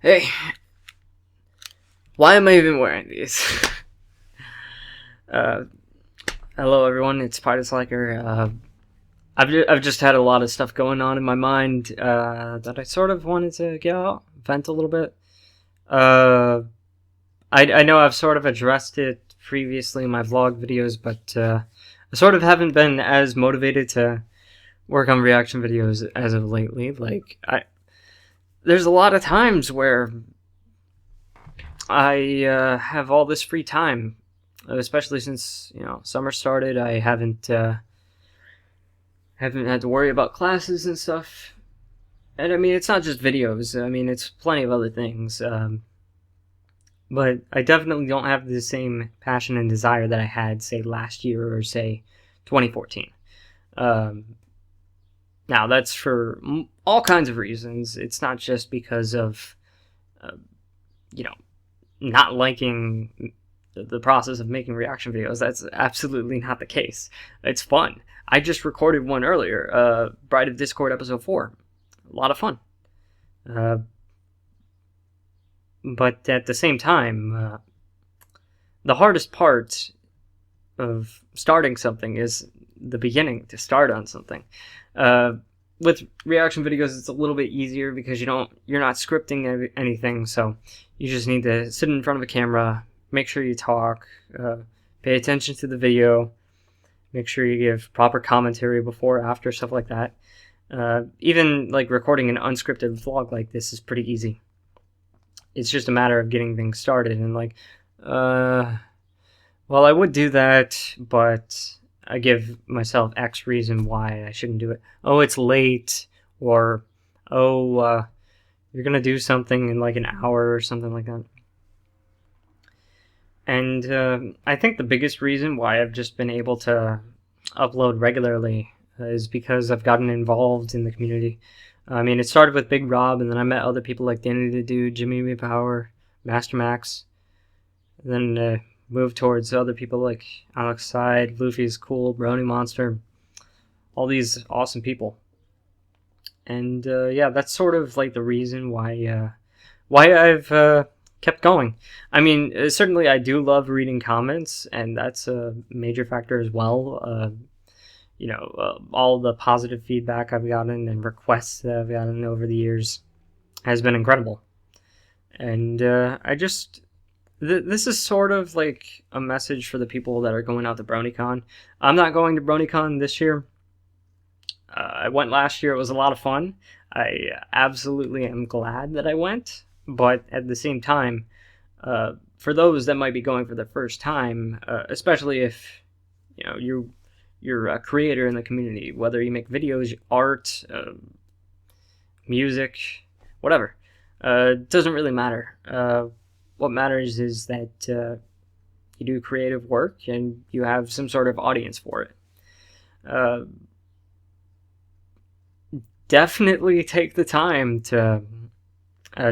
Hey, why am I even wearing these? uh, Hello everyone, it's Pitus Liker. I've just had a lot of stuff going on in my mind that I sort of wanted to get out, vent a little bit. I know I've sort of addressed it previously in my vlog videos, but I sort of haven't been as motivated to work on reaction videos as of lately. There's a lot of times where I have all this free time, especially since summer started. I haven't had to worry about classes and stuff. And I mean, it's not just videos. I mean, it's plenty of other things. But I definitely don't have the same passion and desire that I had, say, last year or say 2014. Now, that's for all kinds of reasons. It's not just because of, not liking the process of making reaction videos. That's absolutely not the case. It's fun. I just recorded one earlier, Bride of Discord episode 4. A lot of fun. But at the same time, the hardest part of starting something is the beginning, to start on something. With reaction videos, it's a little bit easier because you're not scripting anything, so you just need to sit in front of a camera, make sure you talk, pay attention to the video, make sure you give proper commentary before, after, stuff like that. Even like recording an unscripted vlog like this is pretty easy. It's just a matter of getting things started and well, I would do that, but I give myself X reason why I shouldn't do it. Oh, it's late, or oh, you're gonna do something in like an hour or something like that. And I think the biggest reason why I've just been able to upload regularly is because I've gotten involved in the community. I mean, it started with Big Rob, and then I met other people like Danny the Dude, Jimmy Me Power, Master Max. And then moved towards other people like Alex Side, Luffy's Cool, Brony Monster, all these awesome people. And yeah, that's sort of like the reason why I've kept going. I mean, certainly I do love reading comments, and that's a major factor as well. All the positive feedback I've gotten and requests that I've gotten over the years has been incredible. And this is sort of like a message for the people that are going out to BronyCon. I'm not going to BronyCon this year. I went last year. It was a lot of fun. I absolutely am glad that I went. But at the same time, for those that might be going for the first time, especially if you're a creator in the community, whether you make videos, art, music, whatever, it doesn't really matter. What matters is that you do creative work and you have some sort of audience for it. Definitely take the time to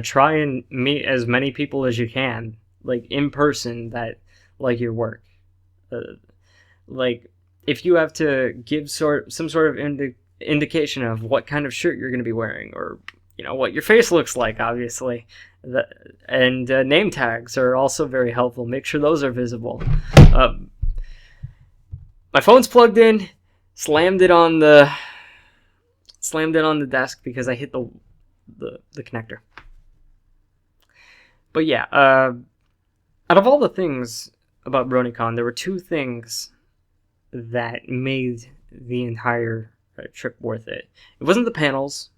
try and meet as many people as you can, like in person, that like your work. Like if you have to give some sort of indication of what kind of shirt you're going to be wearing, or what your face looks like, obviously. And name tags are also very helpful. Make sure those are visible. My phone's plugged in. Slammed it on the desk because I hit the connector. But yeah, out of all the things about BronyCon, there were two things that made the entire trip worth it. It wasn't the panels.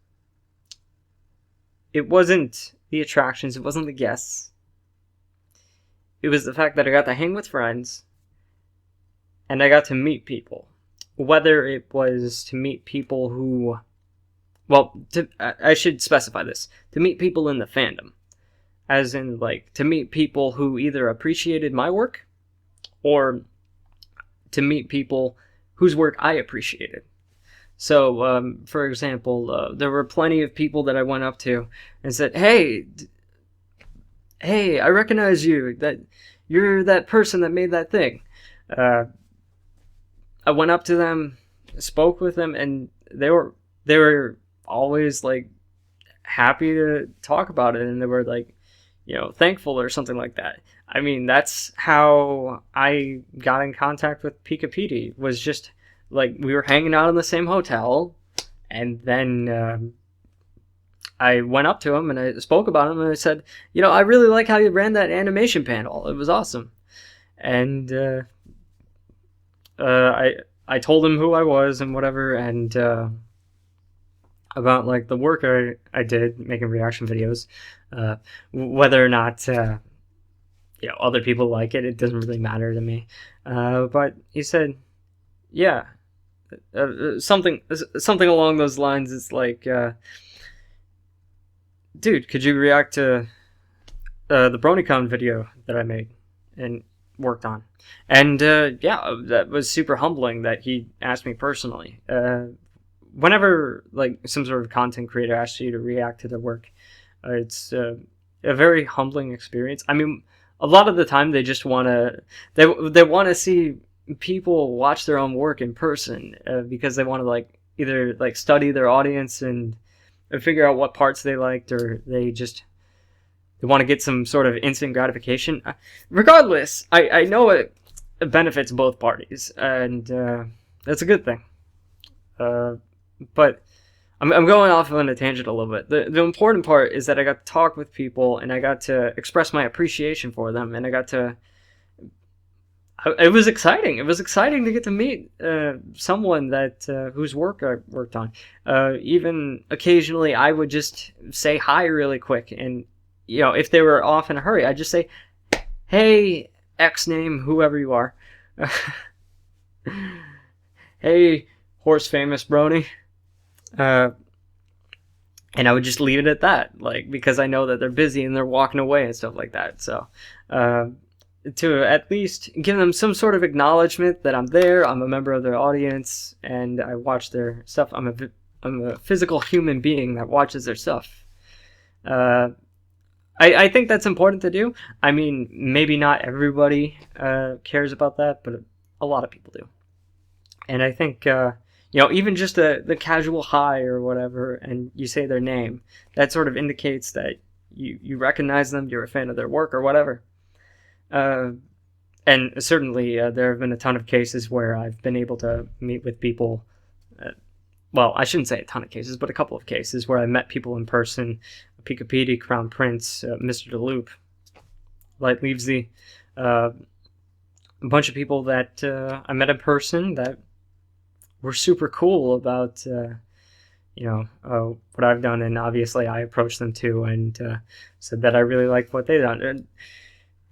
It wasn't the attractions. It wasn't the guests. It was the fact that I got to hang with friends and I got to meet people. Whether it was to meet people who, well, I should specify this, to meet people in the fandom. As in, like, to meet people who either appreciated my work or to meet people whose work I appreciated. So, for example, there were plenty of people that I went up to and said, hey, I recognize you, that you're that person that made that thing. I went up to them, spoke with them, and they were always like happy to talk about it, and they were like, thankful or something like that. I mean, that's how I got in contact with Pika Petey, was just like we were hanging out in the same hotel, and then I went up to him and I spoke about him, and I said, I really like how you ran that animation panel. It was awesome. And I told him who I was and whatever, and about like the work I did making reaction videos, whether or not other people like it doesn't really matter to me. But he said, yeah, something along those lines. It's like, dude, could you react to the BronyCon video that I made and worked on? And yeah, that was super humbling that he asked me personally. Whenever like some sort of content creator asks you to react to their work, it's a very humbling experience. I mean, a lot of the time they just want to they want to see people watch their own work in person, because they want to like either like study their audience and figure out what parts they liked, or they want to get some sort of instant gratification. Regardless, I know it benefits both parties, and that's a good thing. But I'm going off on a tangent a little bit. The important part is that I got to talk with people, and I got to express my appreciation for them, and it was exciting. It was exciting to get to meet someone that whose work I worked on. Even occasionally, I would just say hi really quick, and if they were off in a hurry, I'd just say, "Hey, X name, whoever you are. Hey, horse famous Brony." And I would just leave it at that, like, because I know that they're busy and they're walking away and stuff like that. So, to at least give them some sort of acknowledgement that I'm there, I'm a member of their audience, and I watch their stuff. I'm a physical human being that watches their stuff. I think that's important to do. I mean, maybe not everybody cares about that, but a lot of people do. And I think, even just the casual hi or whatever, and you say their name, that sort of indicates that you recognize them, you're a fan of their work or whatever. And certainly there have been a ton of cases where I've been able to meet with people. Well, I shouldn't say a ton of cases, but a couple of cases where I met people in person. Pika Petey, Crown Prince, Mr. DeLoop, Light Leavesy, a bunch of people that I met in person that were super cool about what I've done, and obviously I approached them too and said that I really liked what they've done. And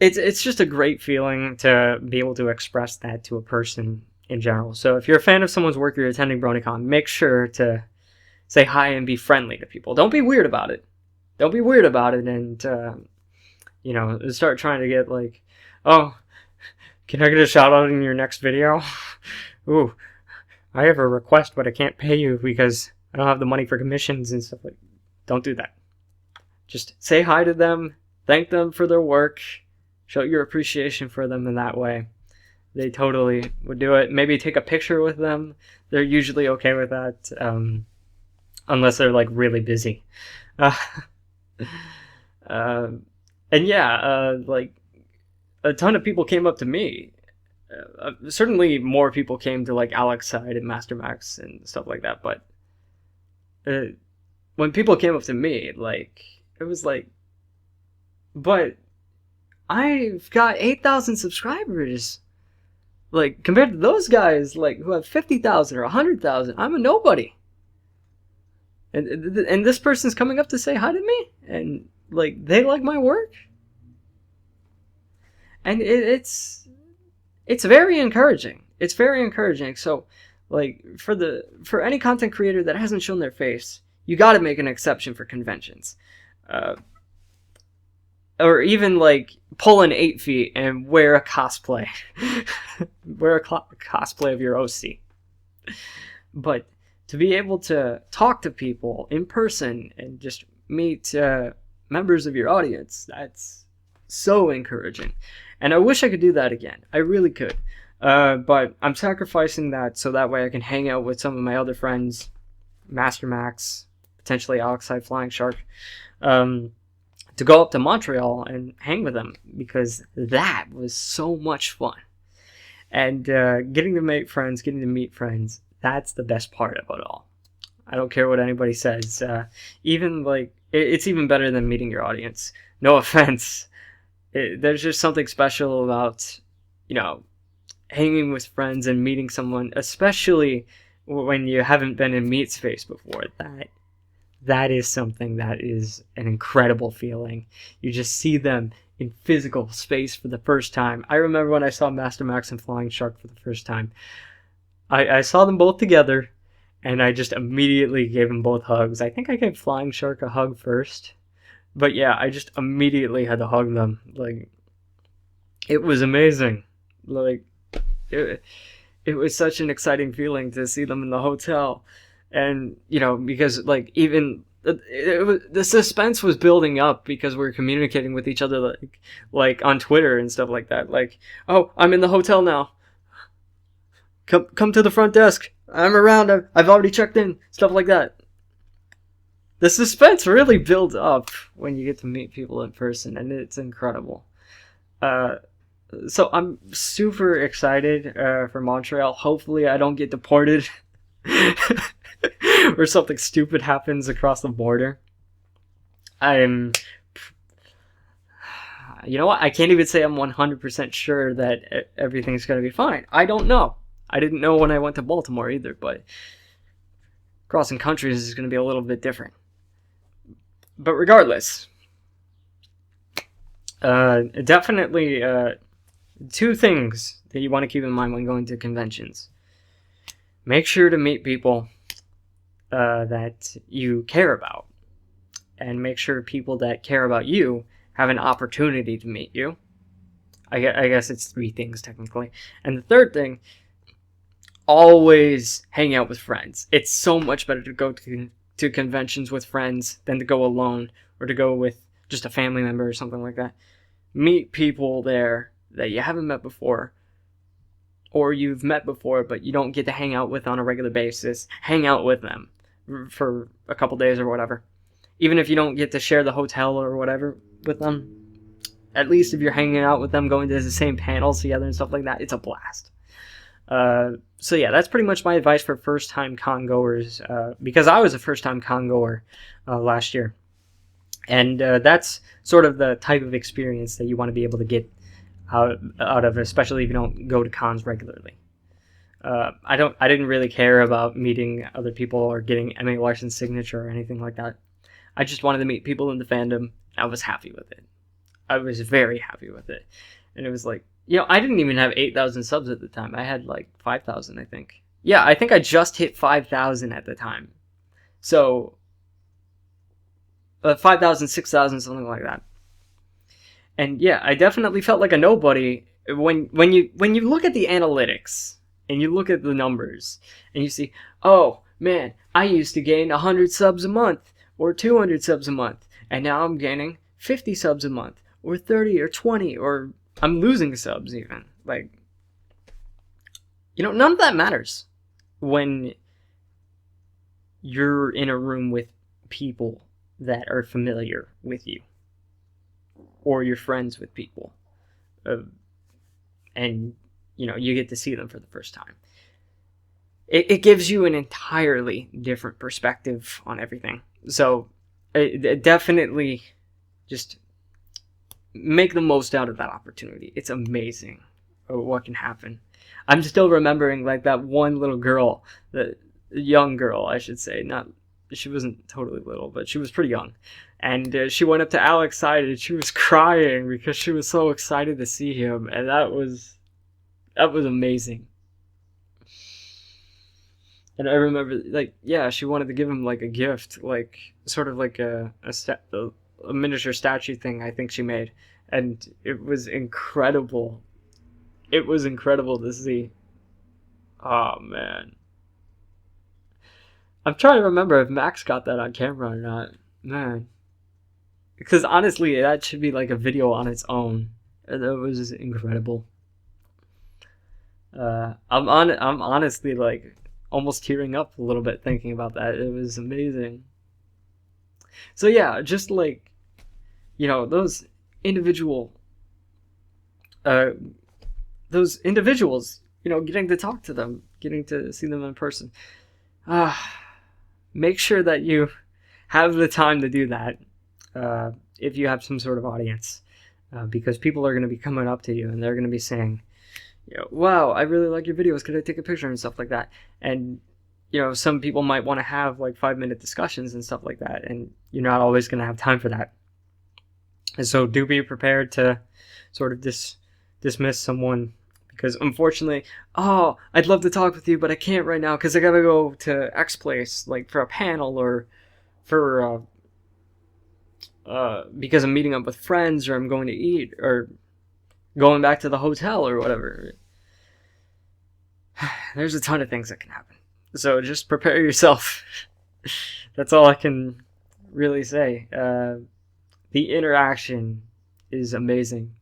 it's just a great feeling to be able to express that to a person in general. So if you're a fan of someone's work, you're attending BronyCon, make sure to say hi and be friendly to people. Don't be weird about it. Don't be weird about it, and start trying to get like, oh, can I get a shout out in your next video? Ooh, I have a request, but I can't pay you because I don't have the money for commissions and stuff like. Don't do that. Just say hi to them, thank them for their work, show your appreciation for them in that way. They totally would do it. Maybe take a picture with them. They're usually okay with that, unless they're like really busy. And yeah, like a ton of people came up to me. Certainly more people came to like Alex side and Master Max and stuff like that, but when people came up to me, like, it was like, but I've got 8,000 subscribers. Like, compared to those guys, like, who have 50,000 or 100,000, I'm a nobody. And this person's coming up to say hi to me, and like they like my work, and it's very encouraging. It's very encouraging. So, like, for any content creator that hasn't shown their face, you got to make an exception for conventions, or even like pull an 8 feet and wear a cosplay, wear a cosplay of your OC, but to be able to talk to people in person and just meet members of your audience, that's so encouraging. And I wish I could do that again. I really could. But I'm sacrificing that so that way I can hang out with some of my other friends, Master Max, potentially Alex Flying Shark, to go up to Montreal and hang with them, because that was so much fun. And getting to make friends, getting to meet friends, that's the best part about it all. I don't care what anybody says. Even like, it's even better than meeting your audience. No offense. There's just something special about, hanging with friends and meeting someone, especially when you haven't been in meet space before. That is something that is an incredible feeling. You just see them in physical space for the first time. I remember when I saw Master Max and Flying Shark for the first time. I saw them both together, and I just immediately gave them both hugs. I think I gave Flying Shark a hug first. But yeah, I just immediately had to hug them. Like, it was amazing. Like, it was such an exciting feeling to see them in the hotel. And, because, like, even the suspense was building up because we were communicating with each other, like on Twitter and stuff like that. Like, oh, I'm in the hotel now. Come to the front desk. I'm around. I've already checked in. Stuff like that. The suspense really builds up when you get to meet people in person, and it's incredible. So I'm super excited for Montreal. Hopefully I don't get deported or something stupid happens across the border. You know what? I can't even say I'm 100% sure that everything's going to be fine. I don't know. I didn't know when I went to Baltimore either, but crossing countries is going to be a little bit different. But regardless, definitely two things that you want to keep in mind when going to conventions. Make sure to meet people that you care about, and make sure people that care about you have an opportunity to meet you. I guess it's three things technically. And the third thing, always hang out with friends. It's so much better to go to conventions with friends than to go alone, or to go with just a family member or something like that. Meet people there that you haven't met before, or you've met before but you don't get to hang out with on a regular basis. Hang out with them for a couple days or whatever. Even if you don't get to share the hotel or whatever with them, at least if you're hanging out with them, going to the same panels together and stuff like that, it's a blast. So yeah, that's pretty much my advice for first-time con goers, because I was a first-time con goer last year. And that's sort of the type of experience that you want to be able to get out of, especially if you don't go to cons regularly. I didn't really care about meeting other people or getting Emmy Larson's signature or anything like that. I just wanted to meet people in the fandom. I was happy with it. I was very happy with it. And it was like, I didn't even have 8,000 subs at the time. I had like 5,000, I think. Yeah, I think I just hit 5,000 at the time. So, 5,000, 6,000, something like that. And yeah, I definitely felt like a nobody when you look at the analytics and you look at the numbers and you see, oh man, I used to gain 100 subs a month or 200 subs a month, and now I'm gaining 50 subs a month or 30 or 20, or I'm losing subs even. Like, none of that matters when you're in a room with people that are familiar with you, or you're friends with people, and you get to see them for the first time. It gives you an entirely different perspective on everything. So definitely just make the most out of that opportunity. It's amazing what can happen. I'm still remembering like that one little girl, the young girl, I should say. She wasn't totally little, but she was pretty young. And she went up to Alex's side and she was crying because she was so excited to see him. And that was amazing. And I remember, like, yeah, she wanted to give him like a gift, like sort of like a miniature statue thing I think she made. And it was incredible. It was incredible to see. Oh, man. I'm trying to remember if Max got that on camera or not. Man. Because honestly, that should be like a video on its own. And it was just incredible. I'm honestly like almost tearing up a little bit thinking about that. It was amazing. So yeah, just like, those individual, uh, those individuals, getting to talk to them, getting to see them in person. Make sure that you have the time to do that if you have some sort of audience, because people are going to be coming up to you and they're going to be saying, wow, I really like your videos. Could I take a picture and stuff like that? And some people might want to have like 5-minute discussions and stuff like that, and you're not always going to have time for that. And so do be prepared to sort of dismiss someone, because unfortunately, oh, I'd love to talk with you, but I can't right now because I gotta go to X place, like for a panel, or for because I'm meeting up with friends, or I'm going to eat, or going back to the hotel, or whatever. There's a ton of things that can happen. So just prepare yourself. That's all I can really say. The interaction is amazing.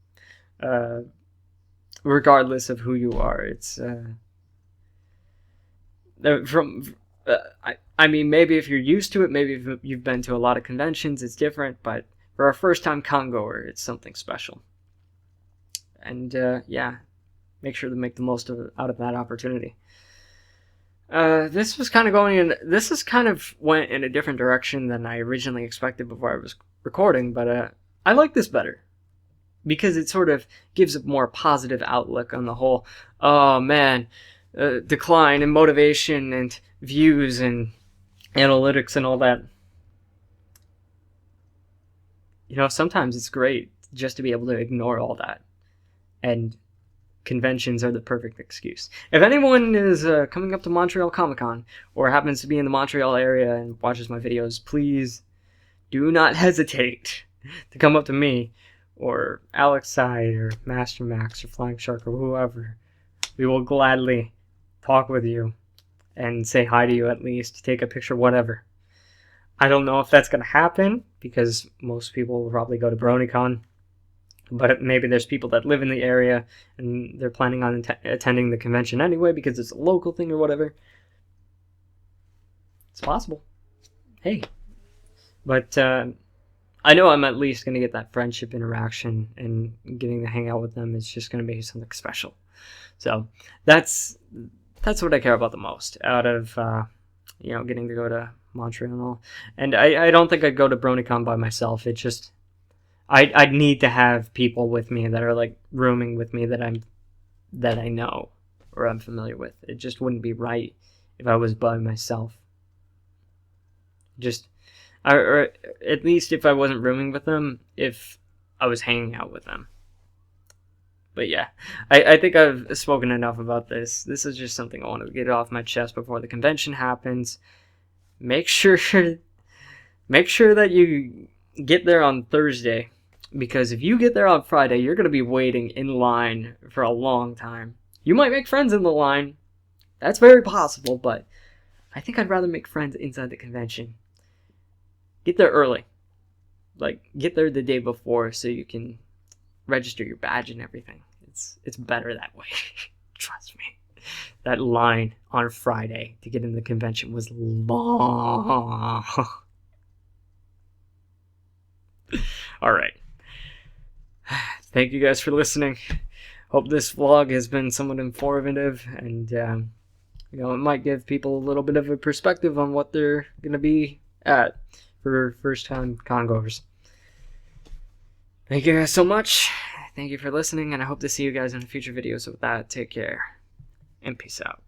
Regardless of who you are, it's I mean, maybe if you're used to it, maybe if you've been to a lot of conventions, it's different. But for a first-time con goer, it's something special. And yeah, make sure to make the most out of that opportunity. This has kind of went in a different direction than I originally expected before I was recording, but I like this better, because it sort of gives a more positive outlook on the whole, oh man, decline in motivation and views and analytics and all that. Sometimes it's great just to be able to ignore all that, and conventions are the perfect excuse. If anyone is coming up to Montreal Comic-Con, or happens to be in the Montreal area and watches my videos, please do not hesitate to come up to me, or Alex Side, or Master Max, or Flying Shark, or whoever. We will gladly talk with you and say hi to you, at least take a picture, whatever. I don't know if that's going to happen, because most people will probably go to BronyCon, but maybe there's people that live in the area and they're planning on attending the convention anyway because it's a local thing or whatever. It's possible. Hey. But I know I'm at least going to get that friendship interaction, and getting to hang out with them is just going to be something special. So that's what I care about the most out of getting to go to Montreal and all. And I don't think I'd go to BronyCon by myself. It just I'd need to have people with me that are like rooming with me that I know or I'm familiar with. It just wouldn't be right if I was by myself. Or at least if I wasn't rooming with them, if I was hanging out with them. But yeah, I think I've spoken enough about this. This is just something I wanted to get off my chest before the convention happens. Make sure that you get there on Thursday, because if you get there on Friday, you're going to be waiting in line for a long time. You might make friends in the line. That's very possible, but I think I'd rather make friends inside the convention. Get there early. Like, get there the day before so you can register your badge and everything. It's better that way. Trust me. That line on Friday to get in the convention was long. Alright. Thank you guys for listening. Hope this vlog has been somewhat informative, and it might give people a little bit of a perspective on what they're going to be at for first-time congoers. Thank you guys so much. Thank you for listening, and I hope to see you guys in future videos. With that, take care, and peace out.